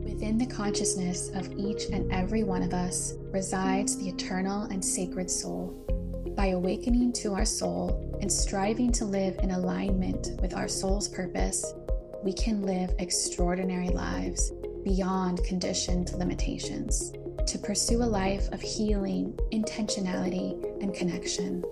Within the consciousness of each and every one of us resides the eternal and sacred soul. By awakening to our soul and striving to live in alignment with our soul's purpose, we can live extraordinary lives beyond conditioned limitations, to pursue a life of healing, intentionality, and connection.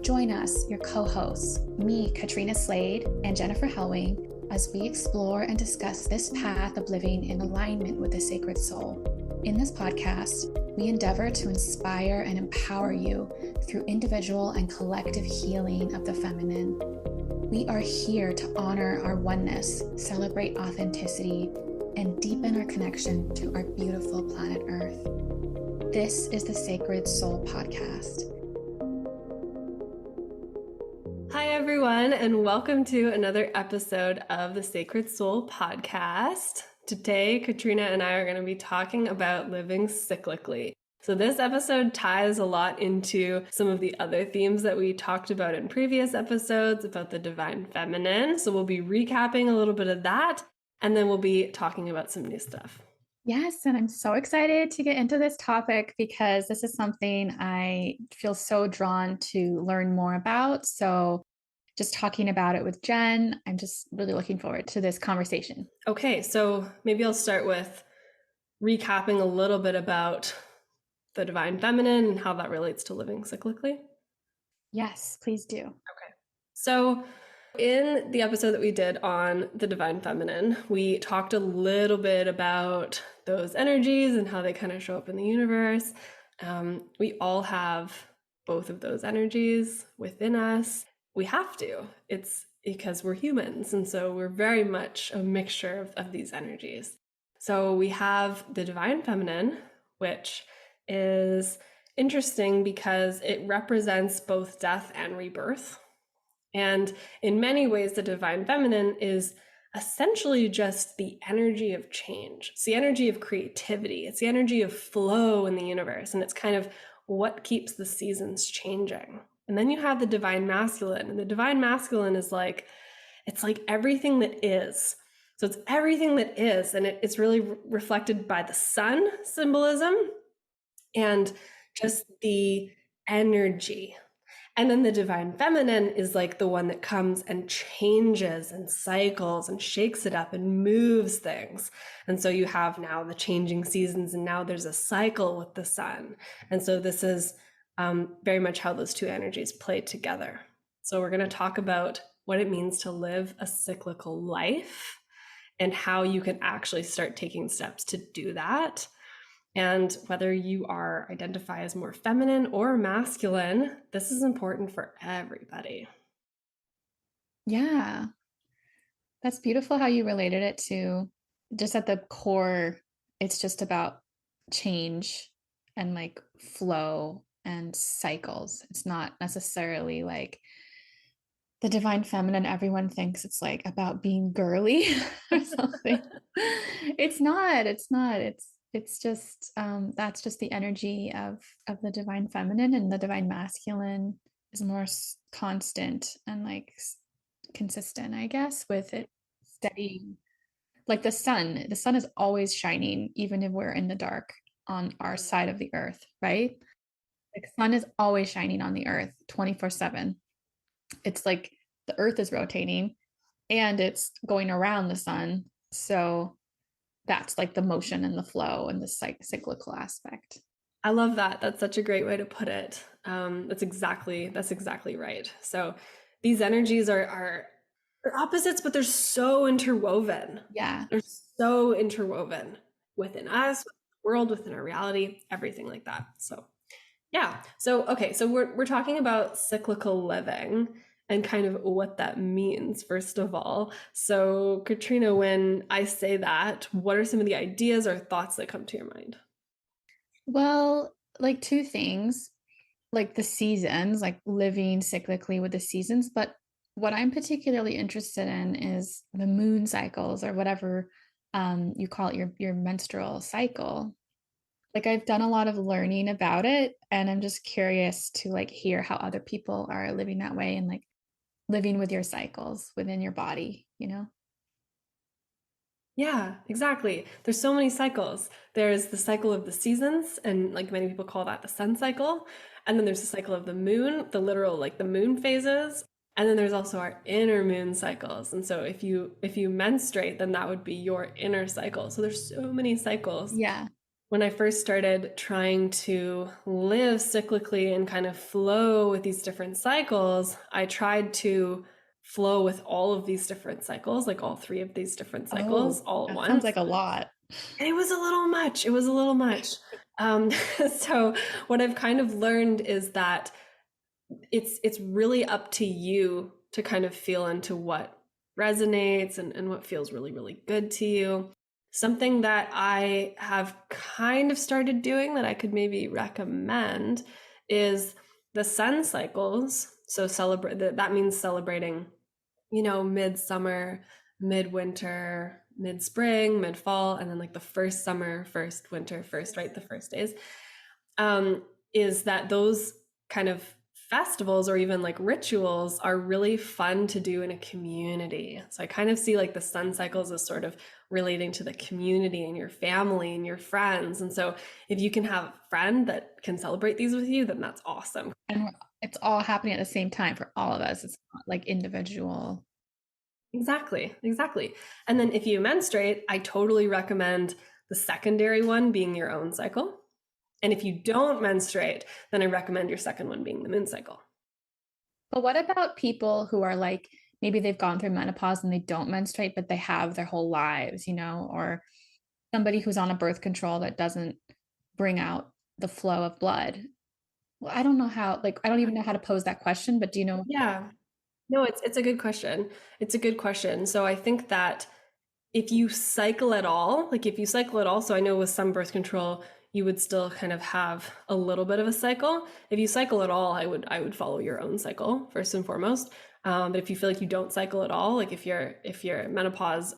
Join us, your co-hosts, me, Katrina Slade, and Jennifer Hellwing, as we explore and discuss this path of living in alignment with the sacred soul. In this podcast, we endeavor to inspire and empower you through individual and collective healing of the feminine. We are here to honor our oneness, celebrate authenticity, and deepen our connection to our beautiful planet Earth. This is the Sacred Soul Podcast. Hi, everyone, and welcome to another episode of the Sacred Soul Podcast. Today, Katrina and I are going to be talking about living cyclically. So this episode ties a lot into some of the other themes that we talked about in previous episodes about the divine feminine. So we'll be recapping a little bit of that, and then we'll be talking about some new stuff. Yes, and I'm so excited to get into this topic because this is something I feel so drawn to learn more about. So just talking about it with Jen, I'm just really looking forward to this conversation. Okay, so maybe I'll start with recapping a little bit about the divine feminine and how that relates to living cyclically. Yes, please do. Okay. So in the episode that we did on the divine feminine, we talked a little bit about those energies and how they kind of show up in the universe. We all have both of those energies within us. We have to. It's because we're humans. And so we're very much a mixture of these energies. So we have the divine feminine, which is interesting because it represents both death and rebirth. And in many ways, the divine feminine is essentially just the energy of change. It's the energy of creativity. It's the energy of flow in the universe. And it's kind of what keeps the seasons changing. And then you have the divine masculine. And the divine masculine is like, it's like everything that is. So it's everything that is. And it's really reflected by the sun symbolism and just the energy. And then the divine feminine is like the one that comes and changes and cycles and shakes it up and moves things. And so you have now the changing seasons, and now there's a cycle with the sun. And so this is very much how those two energies play together. So we're going to talk about what it means to live a cyclical life and how you can actually start taking steps to do that. And whether you identify as more feminine or masculine, this is important for everybody. Yeah. That's beautiful how you related it to just at the core, it's just about change and like flow and cycles. It's not necessarily like the divine feminine. Everyone thinks it's like about being girly or something. It's not. It's just that's just the energy of the divine feminine, and the divine masculine is more constant and like consistent, I guess, with it steady. Like the sun is always shining, even if we're in the dark on our side of the earth, right? Like sun is always shining on the earth 24/7. It's like the earth is rotating and it's going around the sun. So that's like the motion and the flow and the cyclical aspect. I love that. That's such a great way to put it. That's exactly right. So these energies are opposites, but they're so interwoven. Yeah. They're so interwoven within us, within the world, within our reality, everything like that. So yeah. So, okay. So we're talking about cyclical living and kind of what that means, first of all. So Katrina, when I say that, what are some of the ideas or thoughts that come to your mind? Well, like two things, like the seasons, like living cyclically with the seasons. But what I'm particularly interested in is the moon cycles, or whatever you call it, your menstrual cycle. Like I've done a lot of learning about it, and I'm just curious to like hear how other people are living that way and like living with your cycles within your body, you know? Yeah, exactly. There's so many cycles. There's the cycle of the seasons, and like many people call that the sun cycle. And then there's the cycle of the moon, the literal like the moon phases. And then there's also our inner moon cycles. And so if you menstruate, then that would be your inner cycle. So there's so many cycles. Yeah. When I first started trying to live cyclically and kind of flow with these different cycles, I tried to flow with all of these different cycles, like all three of these different cycles Oh, all at that sounds once. like a lot. And it was a little much. It was a little much. Um, so what I've kind of learned is that it's really up to you to kind of feel into what resonates and what feels really, really good to you. Something that I have kind of started doing that I could maybe recommend is the sun cycles. So celebrate that means celebrating, midsummer, midwinter, mid spring, mid fall, and then like the first summer, first winter, first, right? The first days. um, is that those kind of festivals or even like rituals are really fun to do in a community. So I kind of see like the sun cycles as sort of relating to the community and your family and your friends. And so if you can have a friend that can celebrate these with you, then that's awesome. And it's all happening at the same time for all of us. It's not like individual. Exactly, exactly. And then if you menstruate, I totally recommend the secondary one being your own cycle. And if you don't menstruate, then I recommend your second one being the moon cycle. But what about people who are like, maybe they've gone through menopause and they don't menstruate, but they have their whole lives, or somebody who's on a birth control that doesn't bring out the flow of blood? Well, I don't know how, like, I don't even know how to pose that question, but do you know? Yeah. No, it's a good question. It's a good question. So I think that if you cycle at all, like if you cycle at all, so I know with some birth control, you would still kind of have a little bit of a cycle. If you cycle at all, I would follow your own cycle first and foremost. But if you feel like you don't cycle at all, like if you're menopause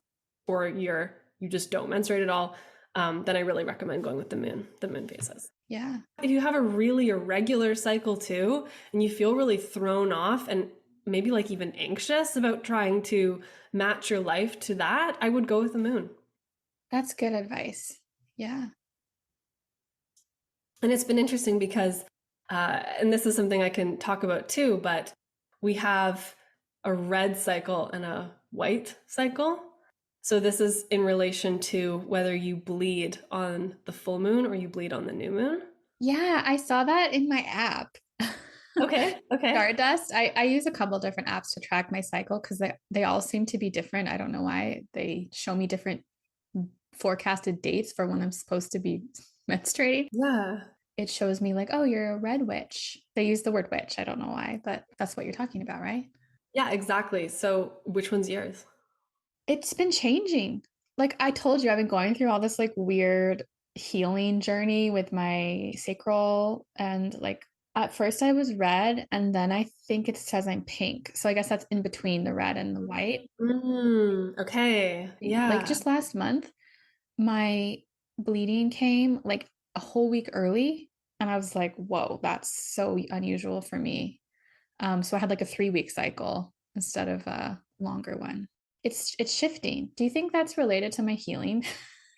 or you just don't menstruate at all, then I really recommend going with the moon phases. Yeah. If you have a really irregular cycle too, and you feel really thrown off and maybe like even anxious about trying to match your life to that, I would go with the moon. That's good advice. Yeah. And it's been interesting because, and this is something I can talk about too, but we have a red cycle and a white cycle. So this is in relation to whether you bleed on the full moon or you bleed on the new moon. Yeah, I saw that in my app. Okay, okay. Stardust. I use a couple different apps to track my cycle because they all seem to be different. I don't know why. They show me different forecasted dates for when I'm supposed to be menstruating. Yeah. It shows me like, oh, you're a red witch. They use the word witch. I don't know why, but that's what you're talking about, right? Yeah, exactly. So which one's yours? It's been changing. Like I told you, I've been going through all this like weird healing journey with my sacral. And like at first I was red, and then I think it says I'm pink. So I guess that's in between the red and the white. Okay. Like Yeah. just last month, my bleeding came like a whole week early. And I was like, whoa, that's so unusual for me. So I had like a 3 week cycle instead of a longer one. It's shifting. Do you think that's related to my healing?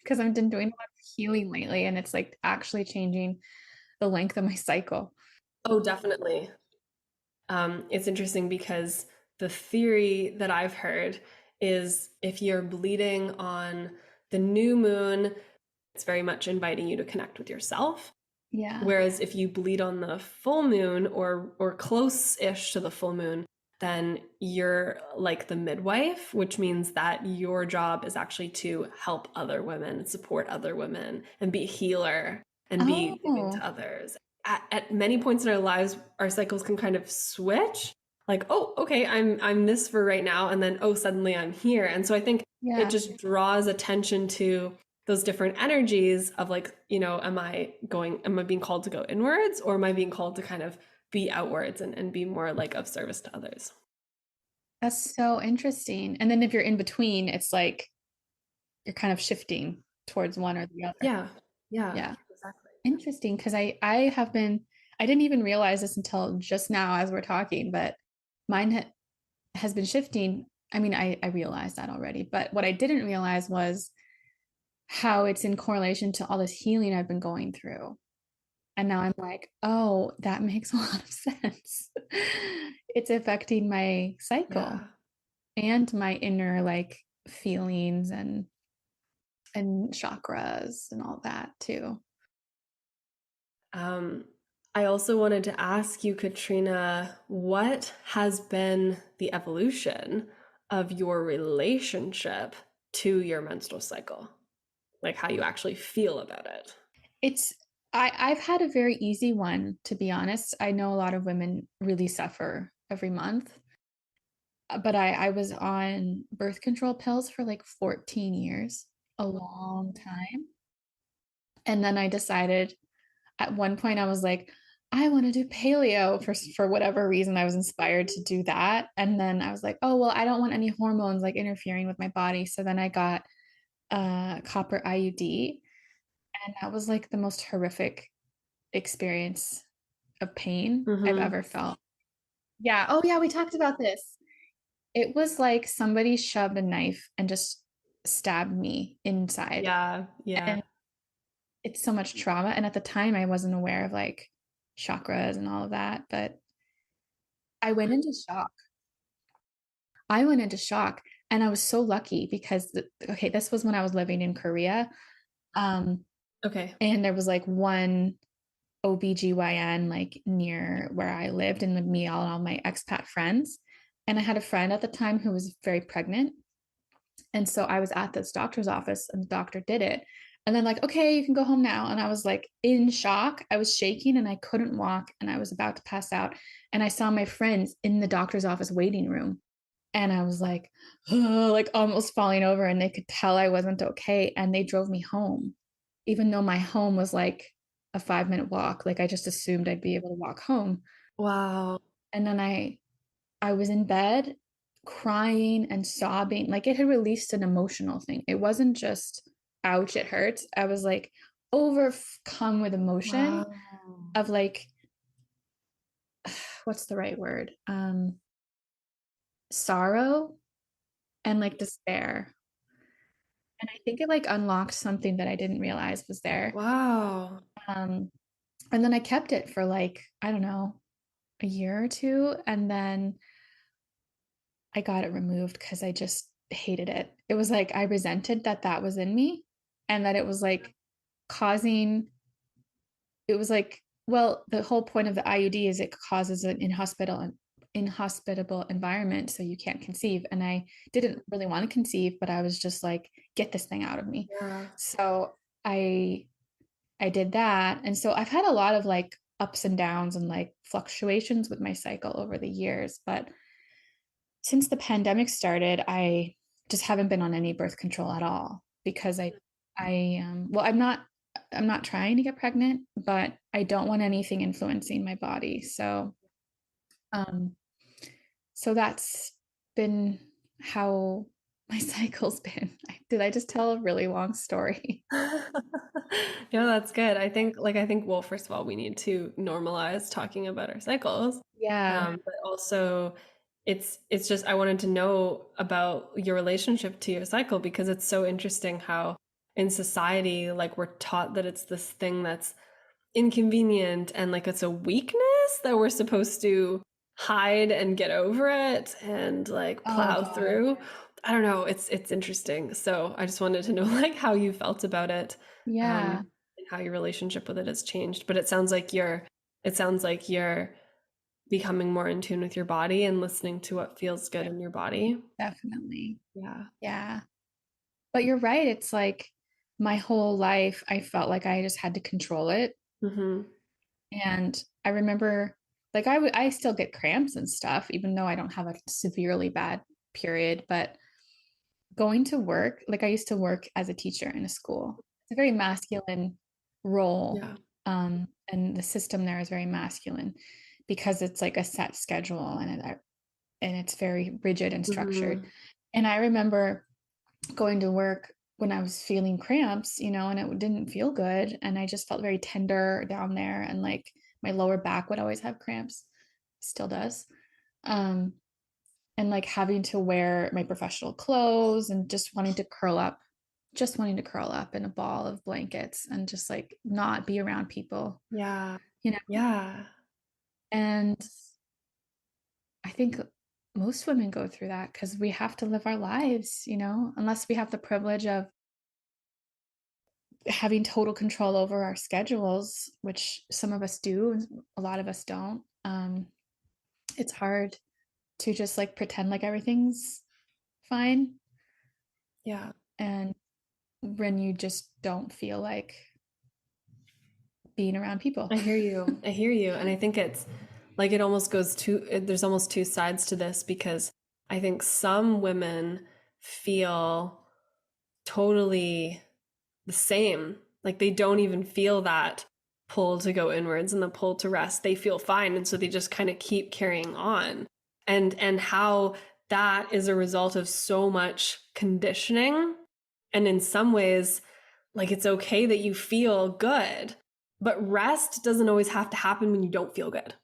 Because I've been doing a lot of healing lately, and it's like actually changing the length of my cycle. Oh, definitely. It's interesting because the theory that I've heard is if you're bleeding on the new moon, it's very much inviting you to connect with yourself. Yeah. Whereas if you bleed on the full moon or close-ish to the full moon, then you're like the midwife, which means that your job is actually to help other women, support other women, and be a healer and be giving Oh, to others. At many points in our lives, our cycles can kind of switch. Like, oh, okay, I'm this for right now, and then oh, suddenly I'm here. And so I think it yeah. just draws attention to those different energies of like, am I being called to go inwards or am I being called to kind of be outwards and be more like of service to others? That's so interesting. And then if you're in between, it's like you're kind of shifting towards one or the other. Yeah. Yeah. Yeah. Exactly. Interesting, because I have been, I didn't even realize this until just now as we're talking, but mine has been shifting. I mean, I realized that already, but what I didn't realize was how it's in correlation to all this healing I've been going through. And now I'm like, oh, that makes a lot of sense. It's affecting my cycle Yeah. and my inner like feelings and chakras and all that too. Um, I also wanted to ask you, Katrina, what has been the evolution of your relationship to your menstrual cycle? Like how you actually feel about it. It's I've had a very easy one, to be honest. I know a lot of women really suffer every month, but I was on birth control pills for like 14 years, a long time. And then I decided at one point I was like, I want to do paleo for whatever reason. I was inspired to do that. And then I was like, oh well, I don't want any hormones like interfering with my body. So then I got a copper IUD, and that was like the most horrific experience of pain I've Mm-hmm. ever felt. Yeah. Oh yeah, we talked about this. It was like somebody shoved a knife and just stabbed me inside. Yeah, yeah. And it's so much trauma. And at the time, I wasn't aware of like chakras and all of that, but I went into shock. I went into shock, and I was so lucky because, okay, this was when I was living in Korea. Um, Okay. and there was like one OBGYN like near where I lived, and with me, all my expat friends. And I had a friend at the time who was very pregnant. And so I was at this doctor's office, and the doctor did it. And then, like, okay, you can go home now. And I was like in shock. I was shaking and I couldn't walk and I was about to pass out. And I saw my friends in the doctor's office waiting room. And I was like, oh, like almost falling over. And they could tell I wasn't okay. And they drove me home, even though my home was like a 5 minute walk. Like I just assumed I'd be able to walk home. Wow. And then I was in bed crying and sobbing. Like it had released an emotional thing. It wasn't just, ouch, it hurts. I was like overcome with emotion Wow. of like, what's the right word? Sorrow and like despair. And I think it like unlocked something that I didn't realize was there. Wow. Um, and then I kept it for like, I don't know, a year or two. And then I got it removed because I just hated it. It was like I resented that that was in me, and that it was like causing, it was like, well, the whole point of the IUD is it causes an inhospitable environment so you can't conceive. And I didn't really want to conceive, but I was just like, get this thing out of me. Yeah. So I I did that. And so I've had a lot of like ups and downs and like fluctuations with my cycle over the years, but since the pandemic started, I just haven't been on any birth control at all because well, I'm not trying to get pregnant, but I don't want anything influencing my body. Um, so that's been how my cycle's been. Did I just tell a really long story? No, that's good. I think well, first of all, we need to normalize talking about our cycles. Yeah, But also it's just I wanted to know about your relationship to your cycle because it's so interesting how in society like we're taught that it's this thing that's inconvenient and like it's a weakness that we're supposed to hide and get over it and like oh plow God, through. I don't know, it's interesting. So I just wanted to know like how you felt about it, yeah, and how your relationship with it has changed. But it sounds like you're becoming more in tune with your body and listening to what feels good in your body. definitely. Yeah. Yeah. But you're right. It's like my whole life, I felt like I just had to control it. Mm-hmm. And I remember, like, I still get cramps and stuff, even though I don't have a severely bad period. But going to work, like, I used to work as a teacher in a school. It's a very masculine role. Yeah. And the system there is very masculine because it's like a set schedule, and it's very rigid and structured. Mm-hmm. And I remember going to work when I was feeling cramps, and it didn't feel good. And I just felt very tender down there. And like my lower back would always have cramps, still does. Um, and like having to wear my professional clothes and just wanting to curl up in a ball of blankets and just like not be around people, Yeah. you know. Yeah. And I think most women go through that because we have to live our lives, unless we have the privilege of having total control over our schedules, which some of us do, and a lot of us don't. It's hard to just like pretend like everything's fine, Yeah. and when you just don't feel like being around people. I hear you. I hear you. And I think it's like it almost goes to, there's almost two sides to this because I think some women feel totally the same. Like they don't even feel that pull to go inwards and the pull to rest. They feel fine. And so they just kind of keep carrying on. And how that is a result of so much conditioning. And in some ways, like it's okay that you feel good, but rest doesn't always have to happen when you don't feel good.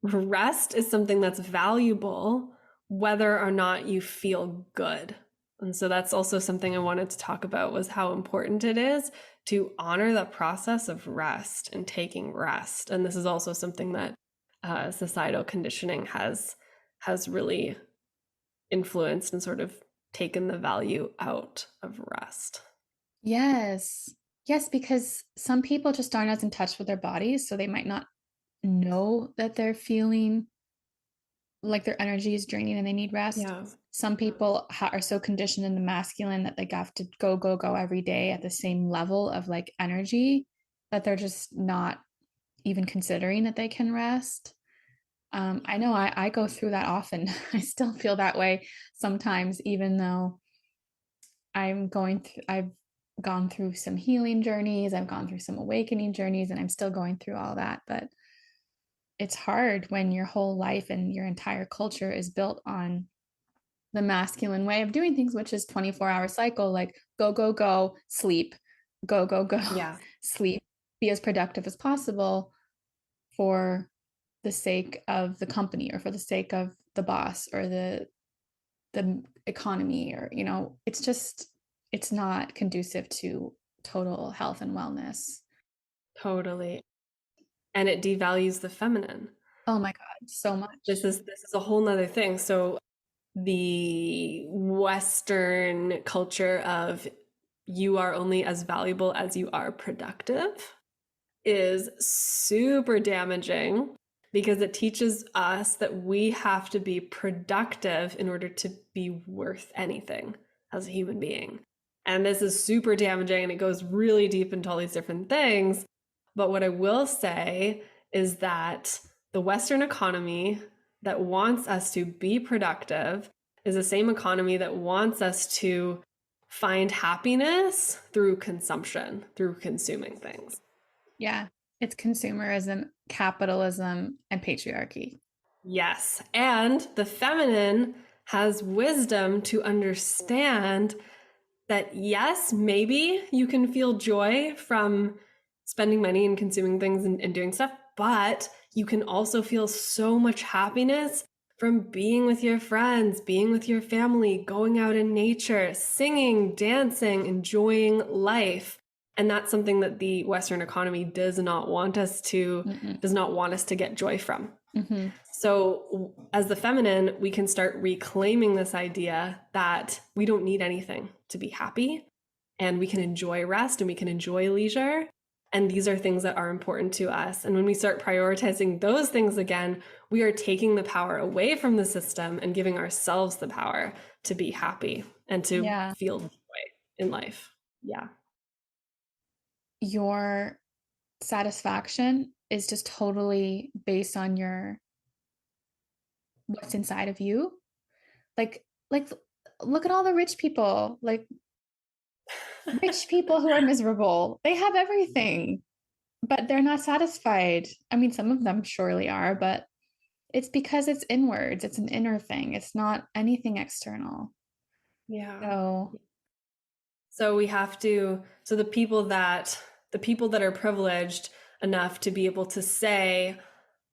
Rest is something that's valuable whether or not you feel good. And so that's also something I wanted to talk about was how important it is to honor the process of rest and taking rest. And this is also something that societal conditioning has really influenced and sort of taken the value out of rest. Yes. Yes, because some people just aren't as in touch with their bodies, so they might not know that they're feeling like their energy is draining and they need rest. Yeah, Some people are so conditioned in the masculine that they have to go, go, go every day at the same level of like energy that they're just not even considering that they can rest. I know I go through that often. I still feel that way sometimes, even though I've gone through some healing journeys, I've gone through some awakening journeys, and I'm still going through all that. But it's hard when your whole life and your entire culture is built on the masculine way of doing things, which is 24-hour cycle, like go, go, go, sleep, go, go, go, yeah, sleep, be as productive as possible for the sake of the company or for the sake of the boss or the economy, or it's not conducive to total health and wellness. totally. And it devalues the feminine. Oh my god, so much. This is a whole nother thing. So the Western culture of you are only as valuable as you are productive is super damaging because it teaches us that we have to be productive in order to be worth anything as a human being. And this is super damaging and it goes really deep into all these different things. But what I will say is that the Western economy that wants us to be productive is the same economy that wants us to find happiness through consumption, through consuming things. Yeah, it's consumerism, capitalism, and patriarchy. Yes. And the feminine has wisdom to understand that, yes, maybe you can feel joy from spending money and consuming things and doing stuff, but you can also feel so much happiness from being with your friends, being with your family, going out in nature, singing, dancing, enjoying life. And that's something that the Western economy does not want us to, Mm-mm. does not want us to get joy from. Mm-hmm. So, as the feminine, we can start reclaiming this idea that we don't need anything to be happy and we can enjoy rest and we can enjoy leisure. And these are things that are important to us. And when we start prioritizing those things again, we are taking the power away from the system and giving ourselves the power to be happy and to Yeah. feel joy in life. Yeah. Your satisfaction is just totally based on your what's inside of you. Like look at all the rich people. Like rich people who are miserable. They have everything, but they're not satisfied. I mean, some of them surely are, but it's because it's inwards. It's an inner thing. It's not anything external. Yeah. So, So we have to, so the people that are privileged enough to be able to say,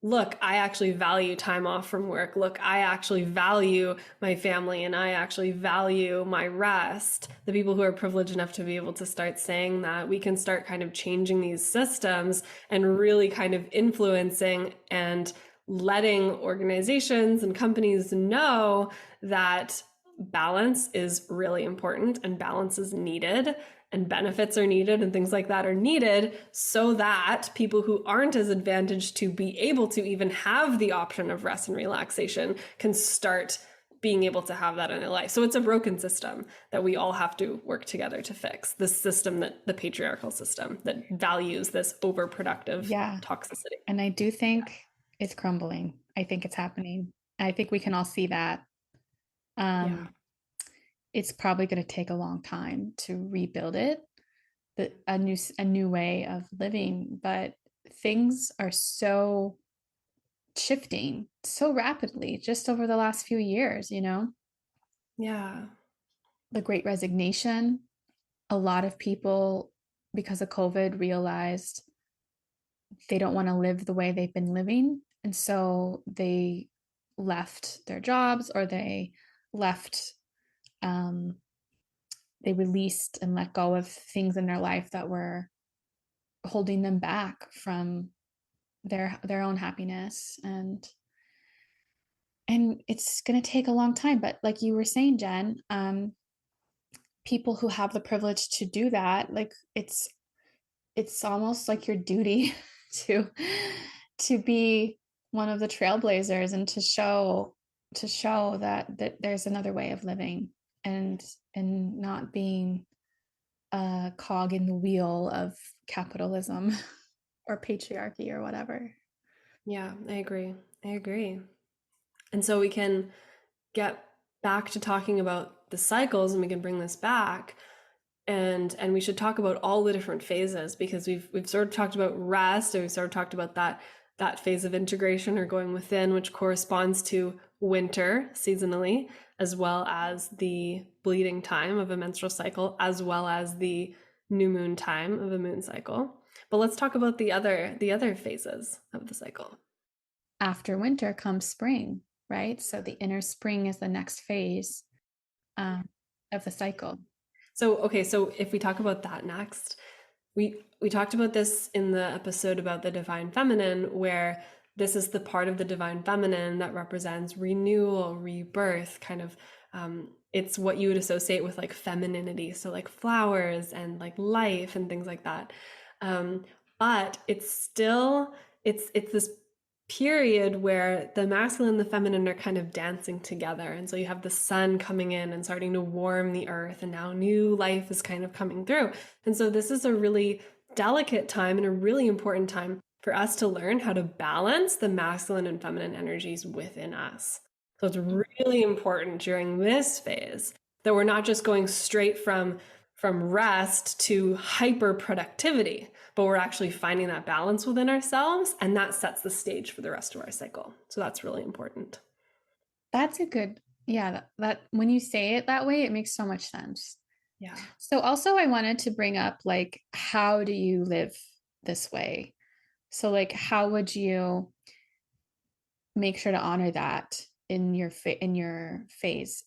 look, I actually value time off from work. Look, I actually value my family and I actually value my rest. The people who are privileged enough to be able to start saying that, we can start kind of changing these systems and really kind of influencing and letting organizations and companies know that balance is really important and balance is needed and benefits are needed and things like that are needed, so that people who aren't as advantaged to be able to even have the option of rest and relaxation can start being able to have that in their life. So it's a broken system that we all have to work together to fix. This system, that the patriarchal system that values this overproductive Yeah. toxicity. And I do think it's crumbling. I think it's happening. I think we can all see that. Yeah. Um, it's probably going to take a long time to rebuild it, a new way of living, but things are so shifting so rapidly just over the last few years, Yeah. the great resignation. A lot of people, because of COVID, realized they don't want to live the way they've been living. And so they left their jobs, or left, um, they released and let go of things in their life that were holding them back from their own happiness. And it's going to take a long time, but like you were saying, Jen, people who have the privilege to do that, like it's almost like your duty to to be one of the trailblazers and to show that there's another way of living, and not being a cog in the wheel of capitalism or patriarchy or whatever. Yeah, I agree. I agree. And so we can get back to talking about the cycles, and we can bring this back, and we should talk about all the different phases, because we've sort of talked about rest, and we've sort of talked about that phase of integration or going within, which corresponds to winter seasonally, as well as the bleeding time of a menstrual cycle, as well as the new moon time of a moon cycle. But let's talk about the other phases of the cycle. After winter comes spring, right? So the inner spring is the next phase, um, of the cycle. So, okay, so if we talk about that next, we talked about this in the episode about the divine feminine, where this is the part of the divine feminine that represents renewal, rebirth, kind of it's what you would associate with like femininity, so like flowers and like life and things like that. But it's still it's this period where the masculine and the feminine are kind of dancing together. And so you have the sun coming in and starting to warm the earth, and now new life is kind of coming through. And so this is a really delicate time and a really important time for us to learn how to balance the masculine and feminine energies within us. So it's really important during this phase that we're not just going straight from rest to hyper productivity, but we're actually finding that balance within ourselves, and that sets the stage for the rest of our cycle. So that's really important. That's a good, yeah, that when you say it that way, it makes so much sense. Yeah. So also I wanted to bring up, like, how do you live this way? So like how would you make sure to honor that in your phase?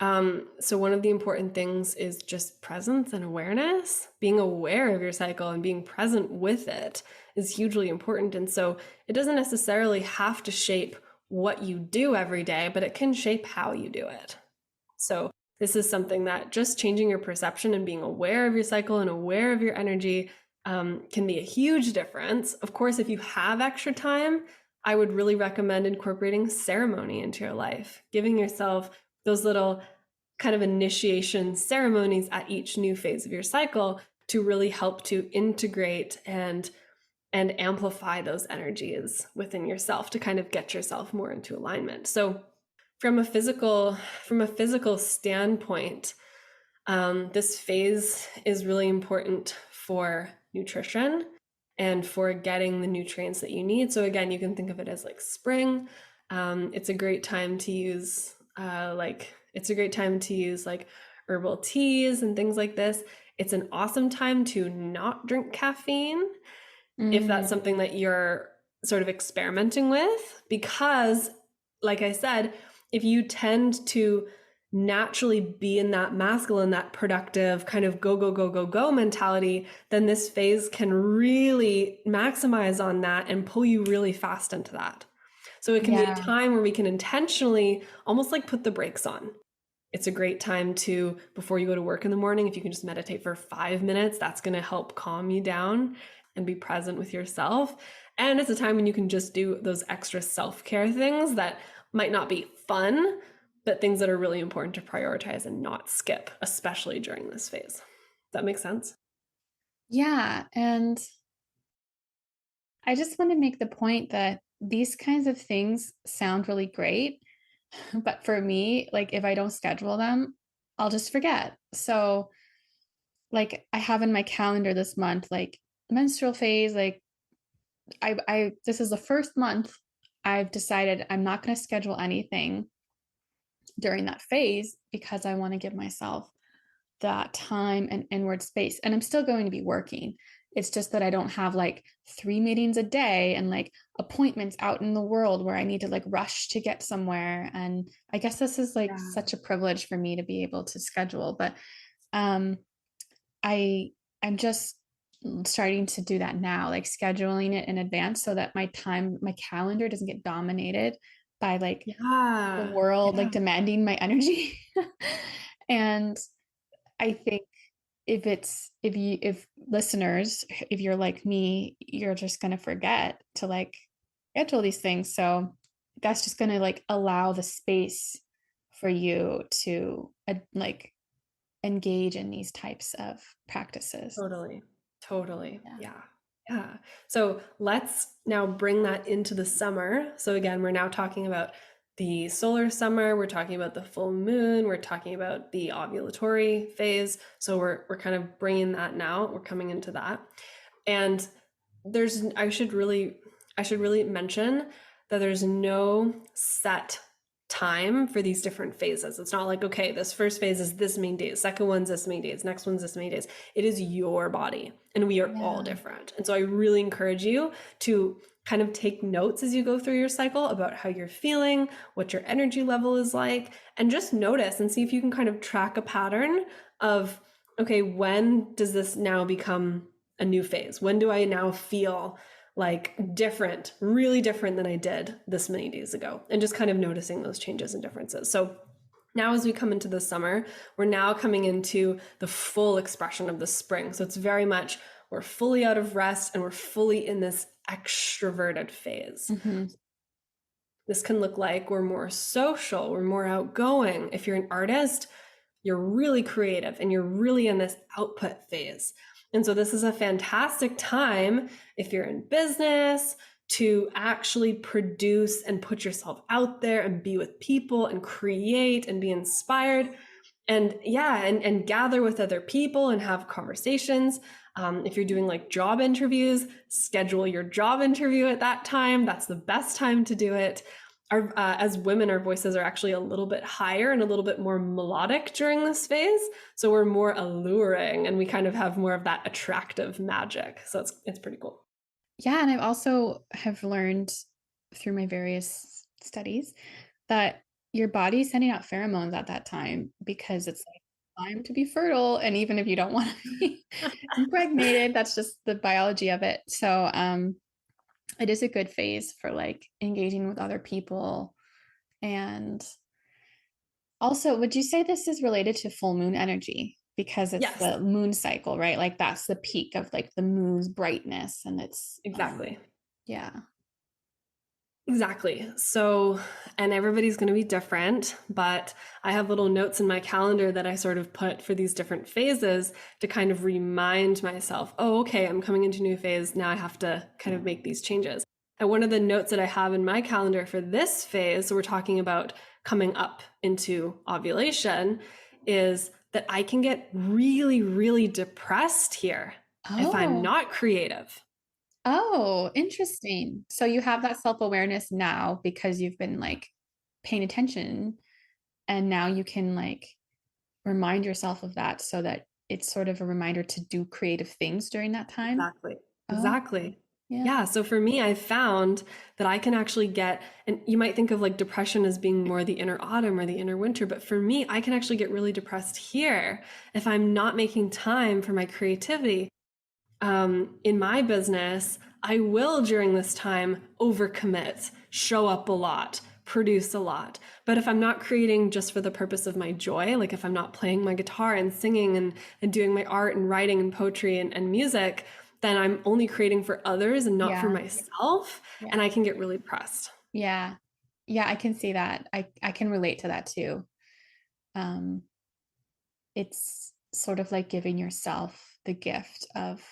So one of the important things is just presence and awareness. Being aware of your cycle and being present with it is hugely important. And so it doesn't necessarily have to shape what you do every day, but it can shape how you do it. So this is something that just changing your perception and being aware of your cycle and aware of your energy can be a huge difference. Of course, if you have extra time, I would really recommend incorporating ceremony into your life, giving yourself those little kind of initiation ceremonies at each new phase of your cycle to really help to integrate and amplify those energies within yourself to kind of get yourself more into alignment. So from a physical standpoint, this phase is really important for nutrition and for getting the nutrients that you need. So again, you can think of it as like spring. It's a great time to use like herbal teas and things like this. It's an awesome time to not drink caffeine if that's Mm, something that you're sort of experimenting with, because, like I said, if you tend to naturally be in that masculine, that productive kind of go, go, go, go, go mentality, then this phase can really maximize on that and pull you really fast into that. So it can be a Yeah. time where we can intentionally almost like put the brakes on. It's a great time to, before you go to work in the morning, if you can just meditate for 5 minutes, that's going to help calm you down and be present with yourself. And it's a time when you can just do those extra self-care things that might not be fun, but things that are really important to prioritize and not skip, especially during this phase. Does that make sense? Yeah. And I just want to make the point that these kinds of things sound really great. But for me, like if I don't schedule them, I'll just forget. So, like I have in my calendar this month, like menstrual phase, like I this is the first month I've decided I'm not going to schedule anything during that phase because I want to give myself that time and inward space. And I'm still going to be working. It's just that I don't have like 3 meetings a day and like appointments out in the world where I need to like rush to get somewhere. And I guess this is like Yeah. such a privilege for me to be able to schedule. But um I I'm just starting to do that now, like scheduling it in advance so that my calendar doesn't get dominated by like the Yeah. world like Yeah. demanding my energy. And I think if listeners, if you're like me, you're just gonna forget to like schedule these things. So that's just gonna like allow the space for you to like engage in these types of practices. Totally. Totally. Yeah. Yeah. Yeah. So let's now bring that into the summer. So again, we're now talking about the solar summer, we're talking about the full moon, we're talking about the ovulatory phase. So we're kind of bringing that now. We're coming into that. And there's I should really mention that there's no set time for these different phases. It's not like, okay, this first phase is this many days, second one's this many days, next one's this many days. It is your body, and we are all Yeah. different. And so I really encourage you to kind of take notes as you go through your cycle about how you're feeling, what your energy level is like, and just notice and see if you can kind of track a pattern of, okay, when does this now become a new phase? When do I now feel like different, really different than I did this many days ago? And just kind of noticing those changes and differences. So now as we come into the summer, we're now coming into the full expression of the spring. So it's very much, we're fully out of rest and we're fully in this extroverted phase. Mm-hmm. This can look like we're more social, we're more outgoing. If you're an artist, you're really creative and you're really in this output phase. And so this is a fantastic time if you're in business to actually produce and put yourself out there and be with people and create and be inspired and and gather with other people and have conversations. If you're doing like job interviews, schedule your job interview at that time. That's the best time to do it. As women, our voices are actually a little bit higher and a little bit more melodic during this phase. So we're more alluring and we kind of have more of that attractive magic. So it's pretty cool. Yeah, and I've also have learned through my various studies that your body's sending out pheromones at that time because it's like time to be fertile. And even if you don't want to be impregnated, that's just the biology of it. So it is a good phase for like engaging with other people. And also, would you say this is related to full moon energy? Because it's Yes, the moon cycle, right? Like that's the peak of like the moon's brightness. And it's exactly. yeah. Exactly. So, and everybody's going to be different, but I have little notes in my calendar that I sort of put for these different phases to kind of remind myself, oh, okay, I'm coming into a new phase. Now I have to kind of make these changes. And one of the notes that I have in my calendar for this phase, so we're talking about coming up into ovulation, is that I can get really, really depressed here if I'm Oh. not creative. Oh, interesting. So you have that self-awareness now because you've been like paying attention and now you can like remind yourself of that so that it's sort of a reminder to do creative things during that time. Exactly. Oh, Exactly. Yeah. Yeah, so for me, I've found that I can actually get, and you might think of like depression as being more the inner autumn or the inner winter, but for me, I can actually get really depressed here if I'm not making time for my creativity. In my business, I will during this time overcommit, show up a lot, produce a lot. But if I'm not creating just for the purpose of my joy, like if I'm not playing my guitar and singing and doing my art and writing and poetry and music, then I'm only creating for others and not for Yeah. myself. Yeah. And I can get really depressed. Yeah. Yeah, I can see that. I can relate to that too. Um, it's sort of like giving yourself the gift of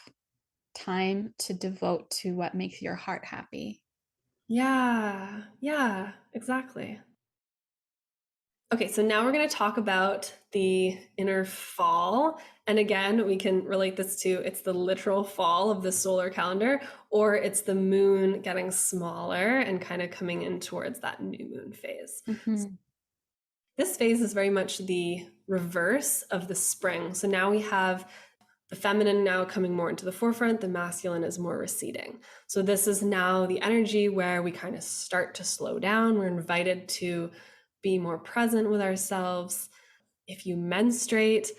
time to devote to what makes your heart happy. Yeah, yeah, exactly. Okay, so now we're going to talk about the inner fall. And again, we can relate this to it's the literal fall of the solar calendar, or it's the moon getting smaller and kind of coming in towards that new moon phase. Mm-hmm. This phase is very much the reverse of the spring. So now we have the feminine now coming more into the forefront, the masculine is more receding. So this is now the energy where we kind of start to slow down. We're invited to be more present with ourselves. If you menstruate,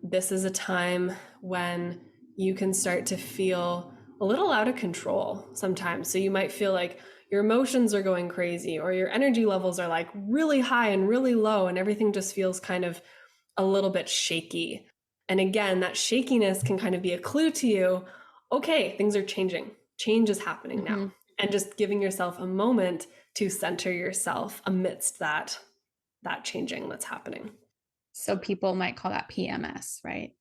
this is a time when you can start to feel a little out of control sometimes. So you might feel like your emotions are going crazy, or your energy levels are like really high and really low, and everything just feels kind of a little bit shaky. And again, that shakiness can kind of be a clue to you, okay, things are changing. Change is happening Mm-hmm. now. And just giving yourself a moment to center yourself amidst that changing that's happening. So people might call that PMS, right?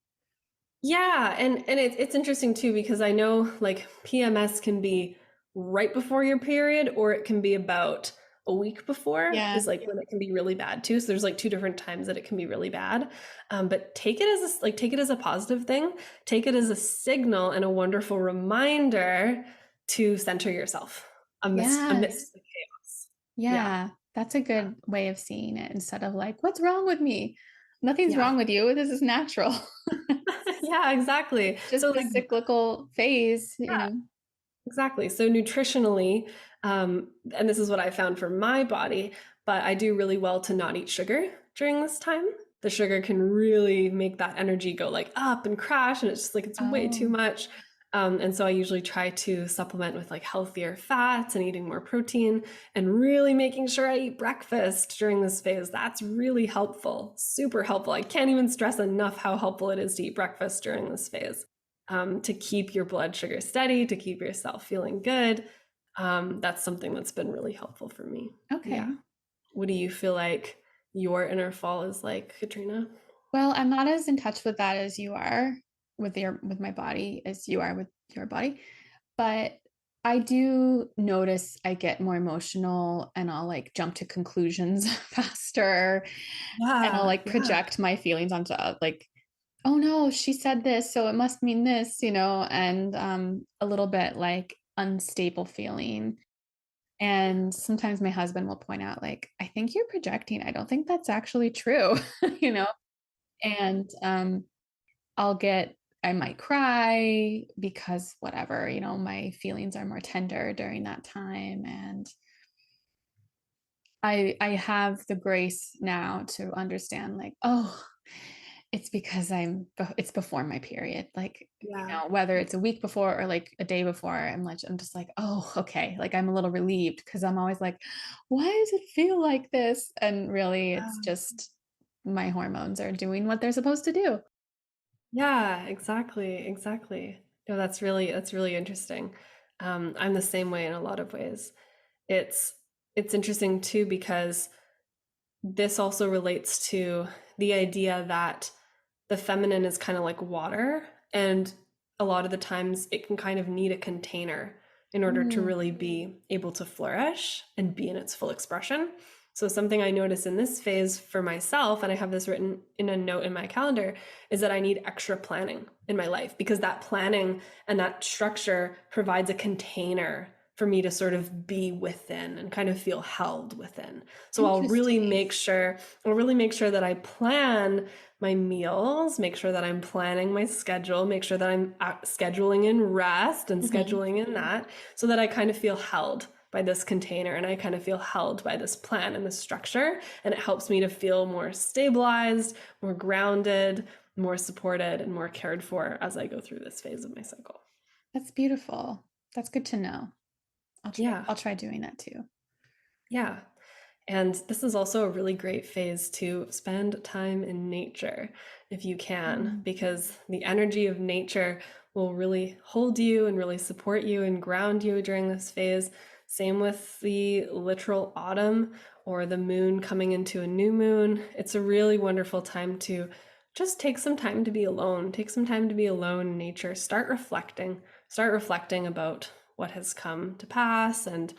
Yeah, and it's interesting too, because I know like PMS can be right before your period, or it can be about a week before, Yeah. is like when it can be really bad too. So there's like two different times that it can be really bad. But take it as take it as a positive thing. Take it as a signal and a wonderful reminder to center yourself Yes. amidst the chaos. Yeah, Yeah. That's a good way of seeing it instead of like, what's wrong with me? Nothing's yeah, wrong with you. This is natural. yeah, exactly. Just So a like, cyclical phase, you know. exactly. So nutritionally, and this is what I found for my body, but I do really well to not eat sugar during this time. The sugar can really make that energy go like up and crash, and it's just like it's way too Oh, much. And so I usually try to supplement with like healthier fats and eating more protein and really making sure I eat breakfast during this phase. That's really helpful, super helpful. I can't even stress enough how helpful it is to eat breakfast during this phase, to keep your blood sugar steady, to keep yourself feeling good. That's something that's been really helpful for me. okay. Yeah. What do you feel like your inner fall is like, Katrina? Well, I'm not as in touch with that as you are with my body as you are with your body, but I do notice I get more emotional and I'll like jump to conclusions faster and I'll Yeah, like yeah, project my feelings onto like, oh no, she said this, so it must mean this, you know, and a little bit like unstable feeling. And sometimes my husband will point out like, I think you're projecting. I don't think that's actually true, you know. And I'll get I might cry because whatever, you know, my feelings are more tender during that time and I have the grace now to understand like, oh, it's because it's before my period. Like, you yeah. know, whether it's a week before or like a day before, I'm just like, oh, okay. Like I'm a little relieved because I'm always like, why does it feel like this? And really it's just my hormones are doing what they're supposed to do. Yeah, exactly, exactly. No, that's really interesting. I'm the same way in a lot of ways. It's it's interesting too, because this also relates to the idea that the feminine is kind of like water, and a lot of the times it can kind of need a container in order to Mm, really be able to flourish and be in its full expression. So something I notice in this phase for myself, and I have this written in a note in my calendar, is that I need extra planning in my life, because that planning and that structure provides a container for me to sort of be within and kind of feel held within. So Interesting. I'll really make sure that I plan my meals, make sure that I'm planning my schedule, make sure that I'm scheduling in rest and Hmm. scheduling in that, so that I kind of feel held by this container and I kind of feel held by this plan and this structure. And it helps me to feel more stabilized, more grounded, more supported, and more cared for as I go through this phase of my cycle. That's beautiful. That's good to know. I'll try Yeah, I'll try doing that too. yeah. And this is also a really great phase to spend time in nature if you can, Mm. because the energy of nature will really hold you and really support you and ground you during this phase. Same with the literal autumn or the moon coming into a new moon. It's a really wonderful time to just take some time to be alone. Take some time to be alone in nature. Start reflecting. Start reflecting about what has come to pass and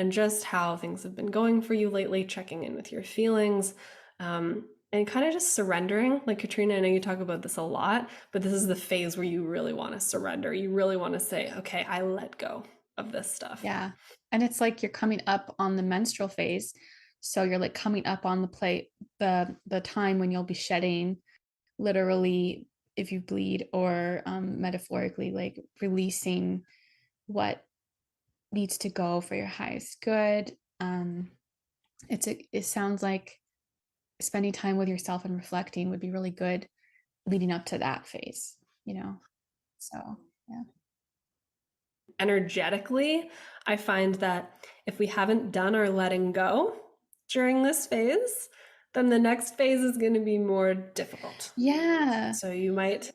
just how things have been going for you lately, checking in with your feelings, and kind of just surrendering. Like Katrina, I know you talk about this a lot, but this is the phase where you really want to surrender. You really want to say, okay, I let go of this stuff. Yeah. And it's like you're coming up on the menstrual phase. So you're like coming up on the plate, the time when you'll be shedding, literally if you bleed, or metaphorically, like releasing what needs to go for your highest good. It sounds like spending time with yourself and reflecting would be really good leading up to that phase, you know? So, yeah. Energetically, I find that if we haven't done our letting go during this phase, then the next phase is going to be more difficult. Yeah. So you might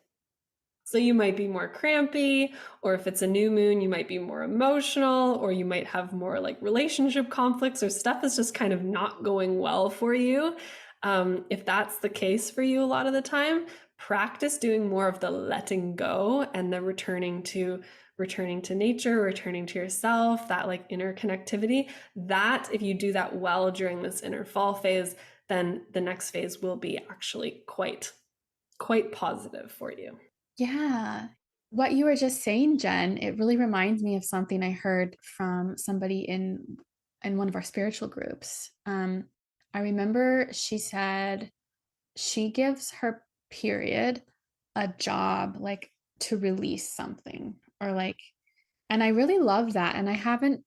be more crampy, or if it's a new moon, you might be more emotional, or you might have more like relationship conflicts, or stuff is just kind of not going well for you. If that's the case for you a lot of the time, practice doing more of the letting go and the returning to nature, returning to yourself, that like inner connectivity. That if you do that well during this inner fall phase, then the next phase will be actually quite positive for you. Yeah. What you were just saying, Jen, it really reminds me of something I heard from somebody in one of our spiritual groups. I remember she said she gives her period a job, like to release something, or like, and I really love that. And I haven't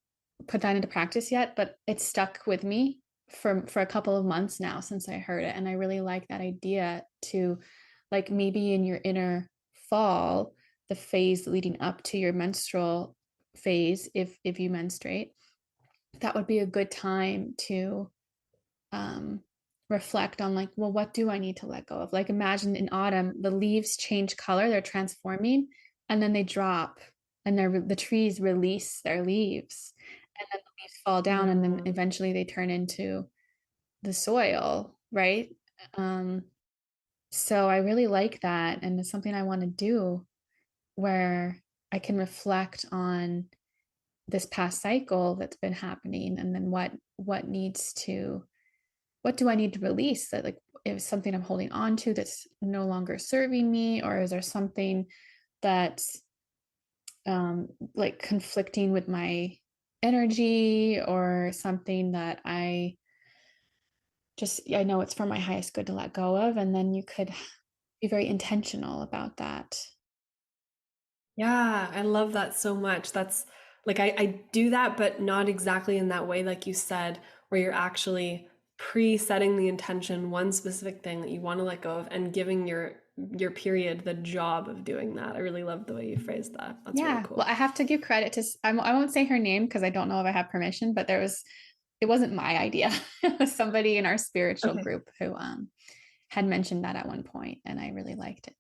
put that into practice yet, but it's stuck with me for a couple of months now since I heard it. And I really like that idea to, like, maybe in your inner fall, the phase leading up to your menstrual phase, if you menstruate, that would be a good time to um reflect on, like, well, what do I need to let go of? Like, imagine in autumn the leaves change color, they're transforming, and then they drop, and the trees release their leaves, and then the leaves fall down, and then Mm. eventually they turn into the soil, right? um so I really like that, and it's something I want to do, where I can reflect on this past cycle that's been happening, and then what do I need to release, that, like, is something I'm holding on to that's no longer serving me, or is there something that's like conflicting with my energy, or something that I know it's for my highest good to let go of, and then you could be very intentional about that. Yeah, I love that so much. That's like I do that, but not exactly in that way, like you said, where you're actually pre-setting the intention, one specific thing that you want to let go of, and giving your period the job of doing that. I really love the way you phrased that. That's really Yeah, well, cool. I have to give credit to I won't say her name because I don't know if I have permission, but it wasn't my idea. It was somebody in our spiritual Okay. group who had mentioned that at one point, and I really liked it.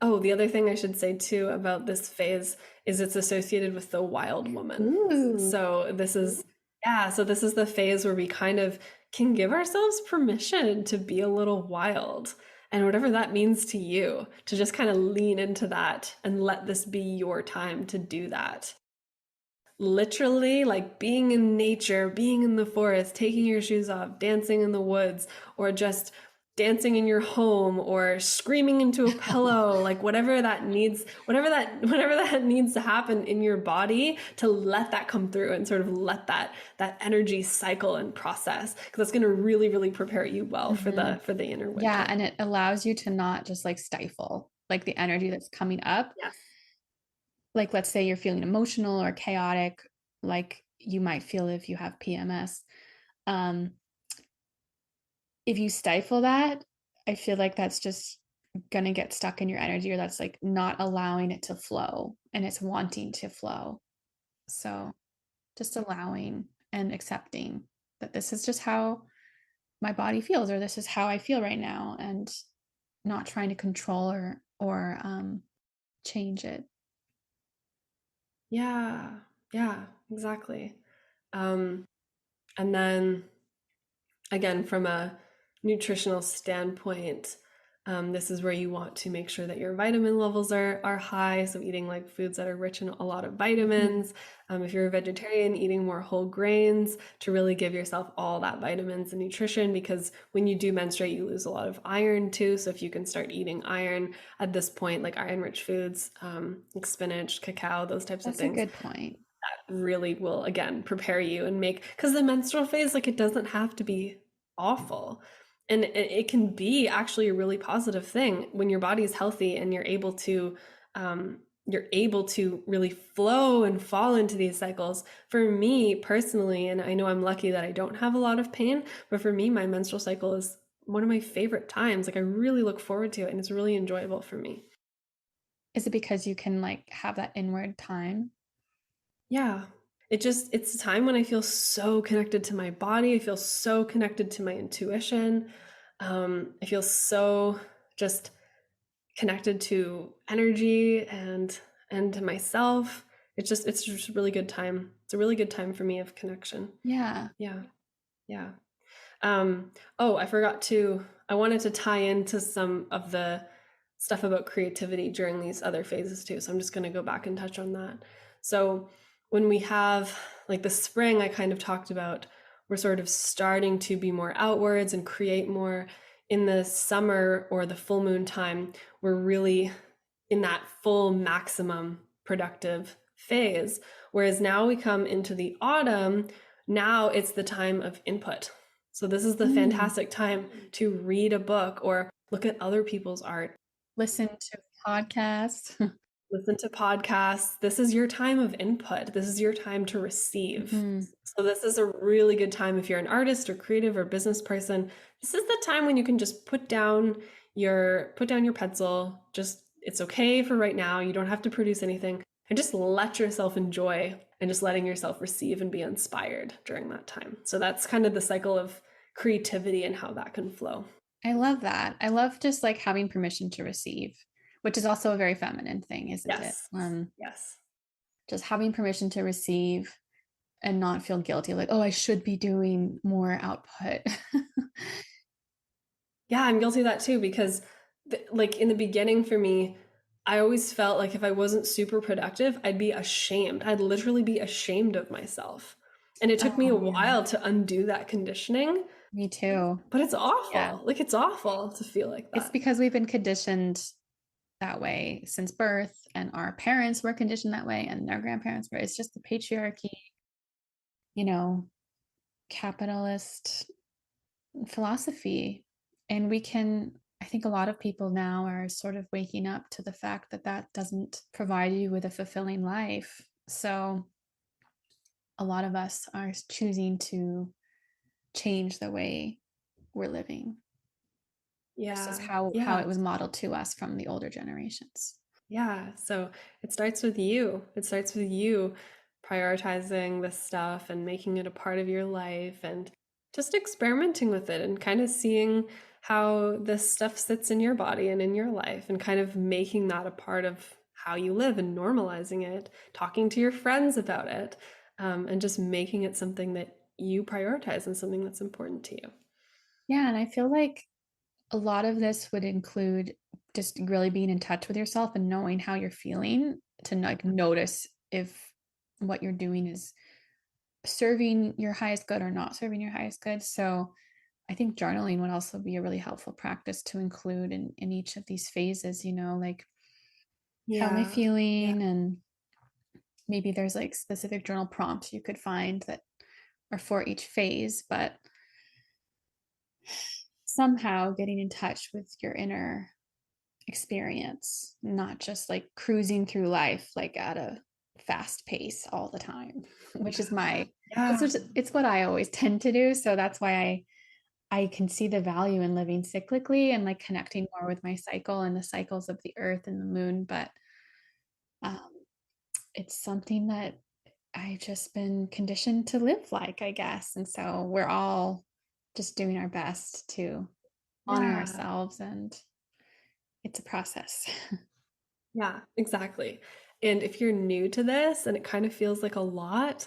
Oh, the other thing I should say too about this phase is it's associated with the wild woman. Ooh. So this is, yeah, so this is the phase where we kind of can give ourselves permission to be a little wild. And whatever that means to you, to just kind of lean into that and let this be your time to do that. Literally, like being in nature, being in the forest, taking your shoes off, dancing in the woods, or just dancing in your home or screaming into a pillow, like whatever that needs to happen in your body, to let that come through and sort of let that energy cycle and process, because that's going to really, really prepare you well for Mm-hmm. the inner Yeah, winter. and it allows you to not just like stifle like the energy that's coming up. Yes. Like let's say you're feeling emotional or chaotic, like you might feel if you have PMS. Um, if you stifle that, I feel like that's just gonna get stuck in your energy, or that's like not allowing it to flow and it's wanting to flow. So just allowing and accepting that this is just how my body feels, or this is how I feel right now, and not trying to control or change it. Yeah. Yeah, exactly. Um, and then again, from a nutritional standpoint, this is where you want to make sure that your vitamin levels are high. So eating like foods that are rich in a lot of Mhm. vitamins. If you're a vegetarian, eating more whole grains to really give yourself all that vitamins and nutrition, because when you do menstruate, you lose a lot of iron too. So if you can start eating iron at this point, like iron-rich foods, like spinach, cacao, those types of That's a things, good point. really will again prepare you and make, because the menstrual phase, like, it doesn't have to be awful, and it can be actually a really positive thing when your body is healthy and you're able to really flow and fall into these cycles. For me personally, and I know I'm lucky that I don't have a lot of pain, but for me, my menstrual cycle is one of my favorite times. Like, I really look forward to it, and it's really enjoyable for me. Is it because you can like have that inward time? Yeah. It's a time when I feel so connected to my body. I feel so connected to my intuition. I feel so just connected to energy and to myself. It's just a really good time. It's a really good time for me of connection. Yeah. Yeah. Yeah. Um, oh, I wanted to tie into some of the stuff about creativity during these other phases too. So I'm just going to go back and touch on that. So when we have like the spring, I kind of talked about, we're sort of starting to be more outwards and create more. In the summer or the full moon time, we're really in that full maximum productive phase. Whereas now we come into the autumn, now it's the time of input. So this is the Mm. fantastic time to read a book or look at other people's art, Listen to podcasts. listen to podcasts. This is your time of input. This is your time to receive. Hmm. So this is a really good time if you're an artist or creative or business person. This is the time when you can just put down your pencil. Just, it's okay for right now. You don't have to produce anything, and just let yourself enjoy, and just letting yourself receive and be inspired during that time. So that's kind of the cycle of creativity and how that can flow. I love that. I love just like having permission to receive, which is also a very feminine thing, isn't it? Yes. Yes. Just having permission to receive and not feel guilty, like, oh, I should be doing more output. Yeah, I'm guilty of that too, because like in the beginning for me, I always felt like if I wasn't super productive, I'd be ashamed. I'd literally be ashamed of myself. And it took me a Oh, yeah. while to undo that conditioning, Me too. but it's Yeah. awful. Like, it's awful to feel like It's that. because we've been conditioned that way since birth, and our parents were conditioned that way, and their grandparents were. It's just the patriarchy, you know, capitalist philosophy. And I think a lot of people now are sort of waking up to the fact that that doesn't provide you with a fulfilling life. So a lot of us are choosing to change the way we're living versus Yeah. how Yeah. it was modeled to us from the older generations. Yeah. So it starts with you. It starts with you prioritizing this stuff and making it a part of your life, and just experimenting with it and kind of seeing how this stuff sits in your body and in your life, and kind of making that a part of how you live and normalizing it, talking to your friends about it, and just making it something that you prioritize and something that's important to you. Yeah, and I feel like a lot of this would include just really being in touch with yourself and knowing how you're feeling, to like notice if what you're doing is serving your highest good or not serving your highest good. So I think journaling would also be a really helpful practice to include in each of these phases, like how am I Yeah. Yeah. feeling? And maybe there's like specific journal prompts you could find that are for each phase, but somehow getting in touch with your inner experience, not just like cruising through life like at a fast pace all the time, which is my Yeah. it's what I always tend to do. So that's why I can see the value in living cyclically and like connecting more with my cycle and the cycles of the earth and the moon. But um, it's something that I've just been conditioned to live like, I guess. And so we're all just doing our best to honor Yeah. ourselves, and it's a process. Yeah, exactly. And if you're new to this and it kind of feels like a lot,